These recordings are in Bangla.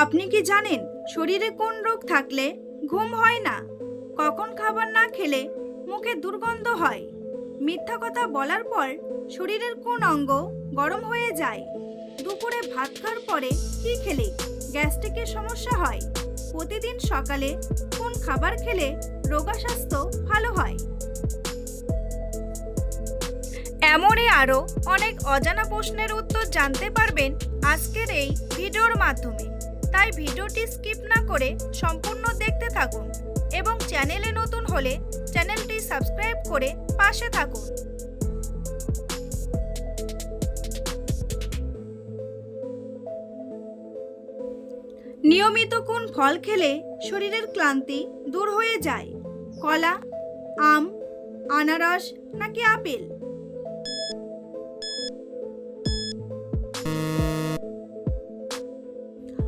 আপনি কি জানেন শরীরে কোন রোগ থাকলে ঘুম হয় না? কখন খাবার না খেলে মুখে দুর্গন্ধ হয়? মিথ্যা কথা বলার পর শরীরের কোন অঙ্গ গরম হয়ে যায়? দুপুরে ভাত খাওয়ার পরে কি খেলে গ্যাস্ট্রিকের সমস্যা হয়? প্রতিদিন সকালে কোন খাবার খেলে রোগা স্বাস্থ্য ভালো হয়? এমনই আরও অনেক অজানা প্রশ্নের উত্তর জানতে পারবেন আজকের এই ভিডিওর মাধ্যমে। তাই ভিডিওটি স্কিপ না করে সম্পূর্ণ দেখতে থাকুন এবং চ্যানেলে নতুন হলে চ্যানেলটি সাবস্ক্রাইব করে পাশে থাকুন। নিয়মিত কোন ফল খেলে শরীরের ক্লান্তি দূর হয়ে যায়? কলা, আম, আনারস নাকি আপেল?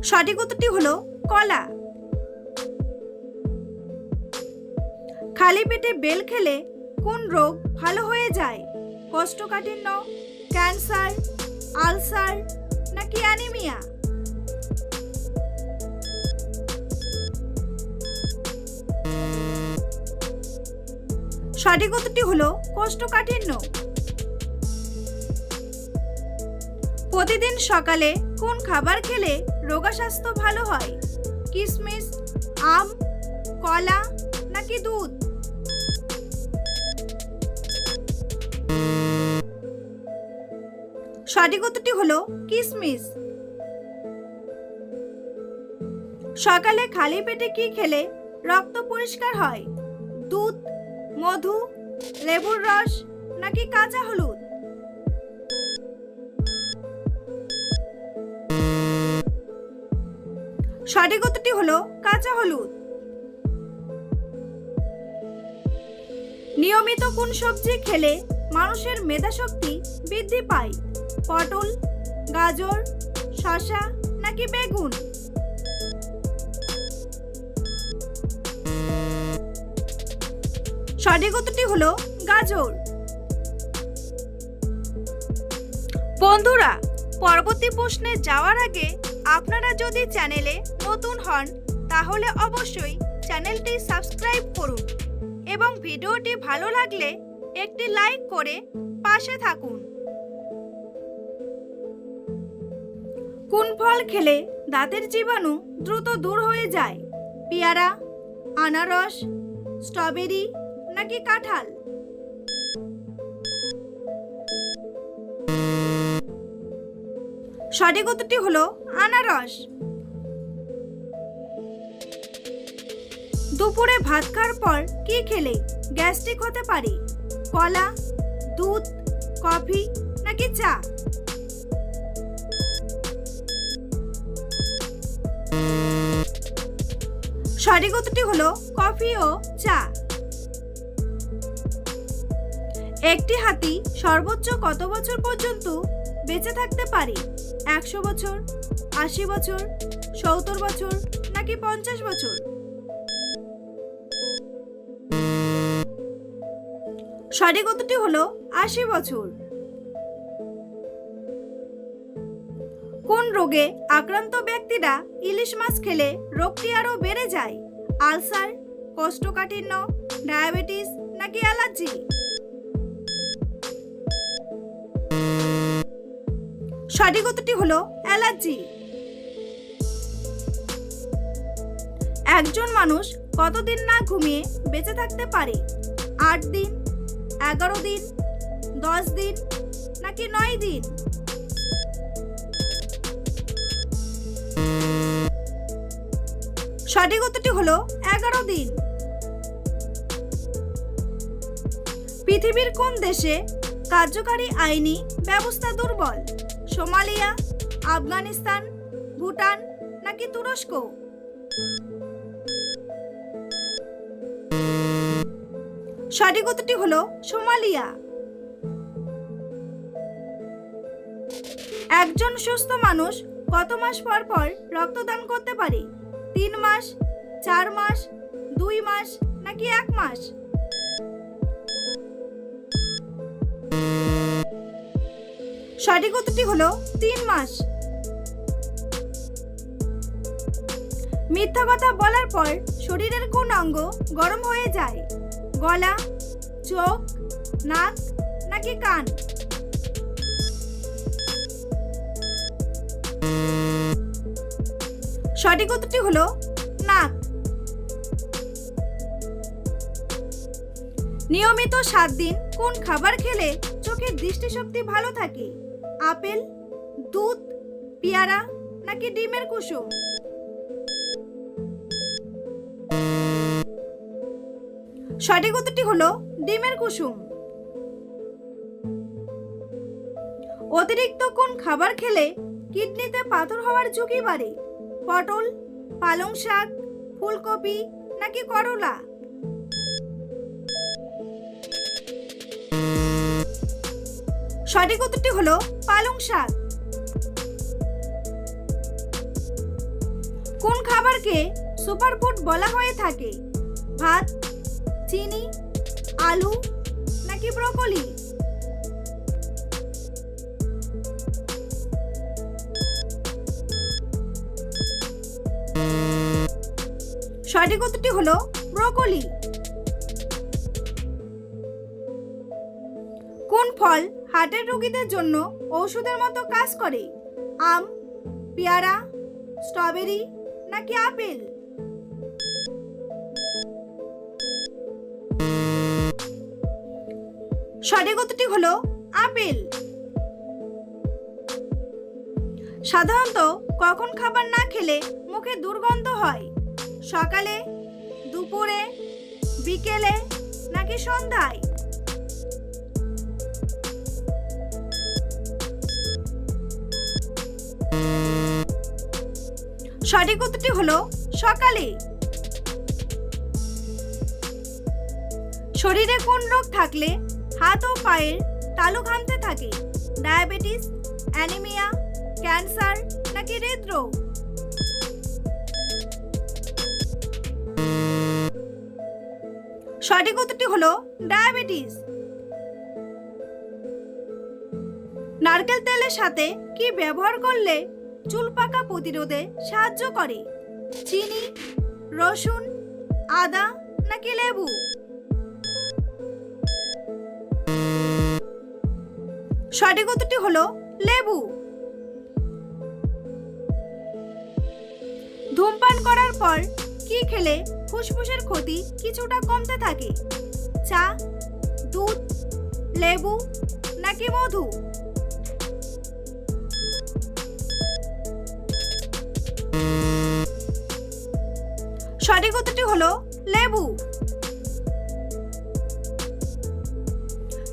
সঠিক উত্তরটি হলো কলা। খালি পেটে বেল খেলে কোন রোগ ভালো হয়ে যায়? কোষ্ঠকাঠিন্য, ক্যান্সার, আলসার নাকি অ্যানিমিয়া? সঠিক উত্তরটি হলো কোষ্ঠকাঠিন্য। প্রতিদিন সকালে কোন খাবার খেলে রোগা স্বাস্থ্য ভালো হয়? কিশমিশ, আম, কলা নাকি দুধ? সঠিক উত্তরটি হলো কিশমিশ। সকালে খালি পেটে কি খেলে রক্ত পরিষ্কার হয়? দুধ, মধু, লেবুর রস নাকি কাঁচা হলুদ? সঠিক উত্তরটি হলো কাঁচা হলুদ। নিয়মিত কোন সবজি খেলে মানুষের মেধাশক্তি বৃদ্ধি পায়? পটল, গাজর, শসা নাকি বেগুন? সঠিক উত্তরটি হলো গাজর। বন্ধুরা, পরবর্তী প্রশ্নে যাওয়ার আগে আপনারা যদি চ্যানেলে নতুন হন তাহলে অবশ্যই চ্যানেলটি সাবস্ক্রাইব করুন এবং ভিডিওটি ভালো লাগলে একটি লাইক করে পাশে থাকুন। কোন ফল খেলে দাঁতের জীবাণু দ্রুত দূর হয়ে যায়? পেয়ারা, আনারস, স্ট্রবেরি নাকি কাঁঠাল? সঠিক উত্তরটি হলো আনারস। দুপুরে ভাত খাওয়ার পর কি খেলে গ্যাস্ট্রিক হতে পারে? কলা, দুধ, কফি নাকি চা? সঠিক উত্তরটি হলো কফি ও চা। একটি হাতি সর্বোচ্চ কত বছর পর্যন্ত বেঁচে থাকতে পারে? 100 বছর, 80 বছর, 70 বছর নাকি 50 বছর? সঠিক উত্তরটি হলো 80 বছর। কোন রোগে আক্রান্ত ব্যক্তিরা ইলিশ মাছ খেলে রোগটি আরো বেড়ে যায়? আলসার, কোষ্ঠকাঠিন্য, ডায়াবেটিস নাকি অ্যালার্জি? সঠিক উত্তরটি হলো অ্যালার্জি। একজন মানুষ কতদিন না ঘুমিয়ে বেঁচে থাকতে পারে? 8 দিন, 11 দিন, 10 দিন নাকি 9 দিন? সঠিক উত্তরটি হলো 11 দিন। পৃথিবীর কোন দেশে কার্যকারী আইনি ব্যবস্থা দুর্বল? সোমালিয়া, আফগানিস্তান, ভুটান নাকি তুরস্ক? সঠিক উত্তরটি হলো সোমালিয়া। একজন সুস্থ মানুষ কত মাস পর পর রক্তদান করতে পারে? 3 মাস, 4 মাস, 2 মাস নাকি 1 মাস? সঠিক উত্তরটি হলো 3 মাস। মিথ্যা কথা বলার পর শরীরের কোন অঙ্গ গরম হয়ে যায়? গলা, চোখ, নাক নাকি কান? সঠিক উত্তরটি হলো নাক। নিয়মিত 7 দিন কোন খাবার খেলে চোখের দৃষ্টিশক্তি ভালো থাকে? আপেল, দুধ, পেয়ারা নাকি ডিমের কুসুম? সঠিক উত্তরটি হলো ডিমের কুসুম। অতিরিক্ত কোন খাবার খেলে কিডনিতে পাথর হওয়ার ঝুঁকি বাড়ে? পটল, পালং শাক, ফুলকপি নাকি করলা? সঠিক উত্তরটি হলো পালং শাক। কোন খাবারকে সুপারফুড বলা হয়ে থাকে? ভাত, চিনি, আলু নাকি ব্রকলি? সঠিক উত্তরটি হলো ব্রকলি। কোন ফল হার্টের রোগীদের জন্য ঔষধের মতো কাজ করে? আম, পেয়ারা, স্ট্রবেরি নাকি আপেল? সঠিক উত্তরটি হলো আপেল। সাধারণত কখন খাবার না খেলে মুখে দুর্গন্ধ হয়? সকালে, দুপুরে, বিকেলে নাকি সন্ধ্যায়? সঠিক উত্তরটি হলো সকালে। শরীরে কোন রোগ থাকলে হাত ও পায়ের তালু ঘামতে থাকে? ডায়াবেটিস, অ্যানিমিয়া, ক্যান্সার নাকি হৃদরোগ? সঠিক উত্তরটি হলো ডায়াবেটিস। নারকেল তেলের সাথে কি ব্যবহার করলে চুল পাকা প্রতিরোধে সাহায্য করে? চিনি, রসুন, আদা নাকি লেবু? সঠিক উত্তরটি হলো লেবু। ধূমপান করার পর কি খেলে ফুসফুসের ক্ষতি কিছুটা কমতে থাকে? চা, দুধ, লেবু নাকি মধু? সঠিক উত্তরটি হলো লেবু।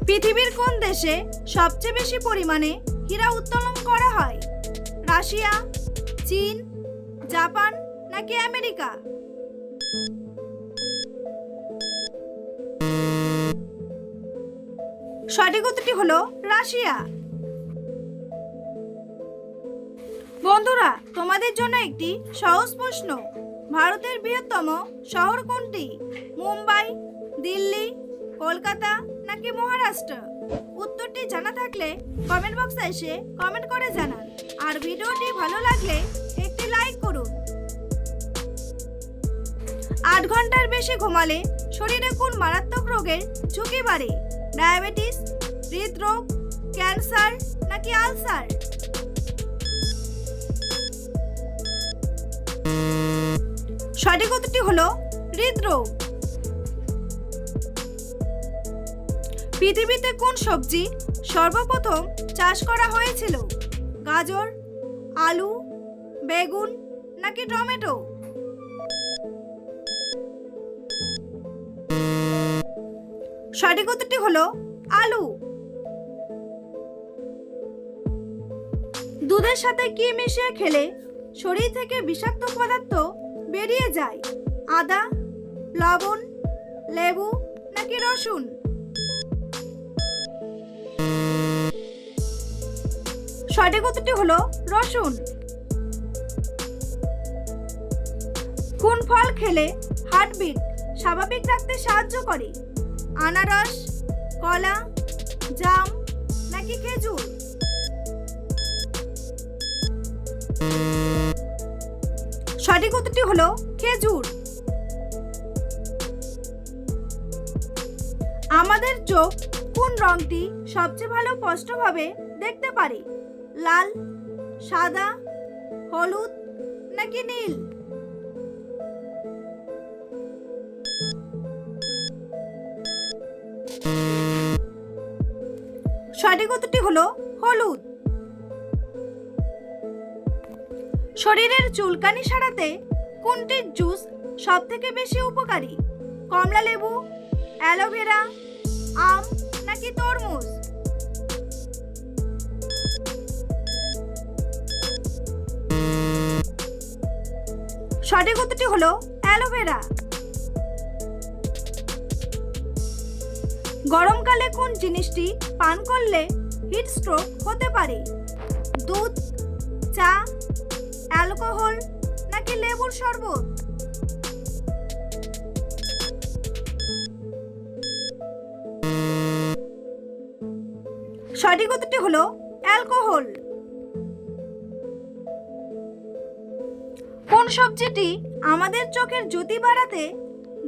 পৃথিবীর কোন দেশে সবচেয়ে বেশি পরিমাণে হীরা উত্তোলন করা হয়? রাশিয়া, চীন, জাপান নাকি আমেরিকা? সঠিক উত্তরটি হলো রাশিয়া। বন্ধুরা, তোমাদের জন্য একটি সহজ প্রশ্ন। ভারতের বৃহত্তম শহর কোনটি? মুম্বাই, দিল্লি, কলকাতা নাকি মহারাষ্ট্র? উত্তরটি জানা থাকলে কমেন্ট বক্সে এসে কমেন্ট করে জানান। আর ভিডিওটি ভালো লাগলে একটি লাইক করুন। 8 ঘন্টার বেশি ঘুমালে শরীরে কোন মারাত্মক রোগের ঝুঁকি বাড়ে? ডায়াবেটিস, হৃদরোগ, ক্যান্সার নাকি আলসার? সঠিক উত্তরটি হলো হৃদরোগ। পৃথিবীতে কোন সবজি সর্বপ্রথম চাষ করা হয়েছিল? গাজর, আলু, বেগুন নাকি টমেটো? সঠিক উত্তরটি হলো আলু। দুধের সাথে কি মিশিয়ে খেলে শরীর থেকে বিষাক্ত পদার্থ বেরিয়ে যায়? আদা, লবণ, লেবু নাকি রসুন? সঠিক উত্তরটি হলো রসুন। কোন ফল খেলে হার্টবিট স্বাভাবিক রাখতে সাহায্য করে? আনারস, কলা, জাম নাকি খেজুর? সঠিক উত্তরটি হলো খেজুর। আমাদের চোখ কোন রংটি সবচেয়ে ভালো স্পষ্টভাবে দেখতে পারে? লাল, সাদা, হলুদ নাকি নীল? সঠিক উত্তরটি হলো হলুদ। শরীরের চুলকানি সারাতে কোনটির জুস সবথেকে বেশি উপকারী? কমলা লেবু, অ্যালোভেরা, আম নাকি তরমুজ? সঠিক উত্তরটি হলো অ্যালোভেরা। গরমকালে কোন জিনিসটি পান করলে হিট স্ট্রোক হতে পারে? দুধ, চা, অ্যালকোহল নাকি লেবুর শরবত? সঠিক উত্তরটি হলো অ্যালকোহল। কোন সবজিটি আমাদের চোখের জ্যোতি বাড়াতে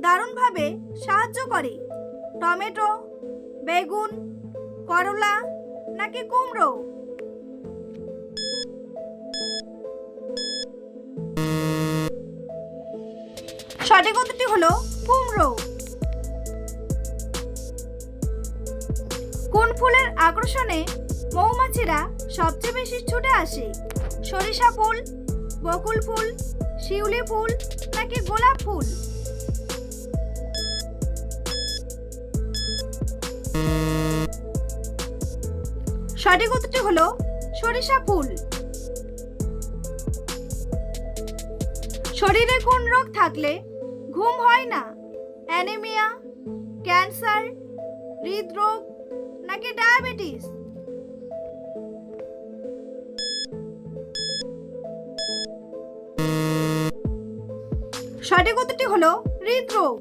দারুণভাবে সাহায্য করে? টমেটো, বেগুন, করলা নাকি কুমড়ো? সঠিক উত্তরটি হলো কুমড়ো। কোন ফুলের আকর্ষণে মৌমাছিরা সবচেয়ে বেশি ছুটে আসে? সরিষা ফুল, বকুল ফুল, শিউলি ফুল নাকি গোলাপ ফুল? সঠিক উত্তরটি হলো সরিষা ফুল। শরীরে কোন রোগ থাকলে ঘুম হয় না? অ্যানিমিয়া, ক্যান্সার, হৃদরোগ নাকি ডায়াবেটিস? সঠিক উত্তরটি হলো হৃদরোগ।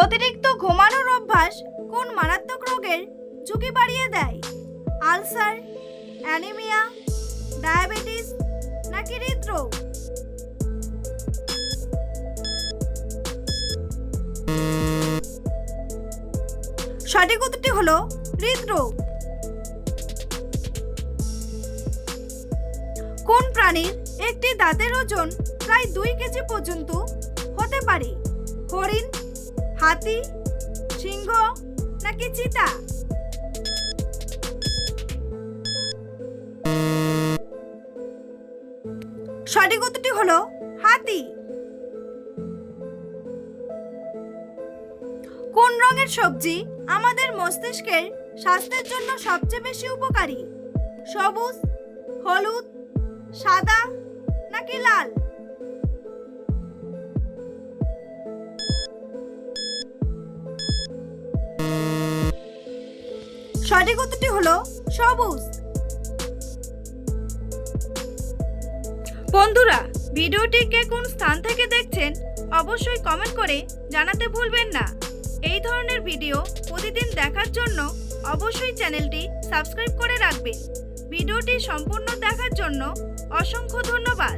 অতিরিক্ত ঘুমানোর অভ্যাস কোন মারাত্মক রোগের ঝুঁকি বাড়িয়ে দেয়? আলসার, অ্যানিমিয়া, ডায়াবেটিস নাকি হৃদরোগ? সঠিক উত্তরটি হলো হৃদরোগ। কোন প্রাণীর একটি দাঁতের ওজন প্রায় 2 কেজি পর্যন্ত হতে পারে? হরিণ, হাতি, সিংহ নাকি চিতা? সঠিক উত্তরটি হলো হাতি। কোন রঙের সবজি আমাদের মস্তিষ্কের স্বাস্থ্যের জন্য সবচেয়ে বেশি উপকারী? সবুজ, হলুদ, সাদা নাকি লাল? সঠিক উত্তরটি হলো সবুজ। বন্ধুরা, ভিডিওটি কে কোন স্থান থেকে দেখছেন অবশ্যই কমেন্ট করে জানাতে ভুলবেন না। এই ধরনের ভিডিও প্রতিদিন দেখার জন্য অবশ্যই চ্যানেলটি সাবস্ক্রাইব করে রাখবেন। ভিডিওটি সম্পূর্ণ দেখার জন্য অসংখ্য ধন্যবাদ।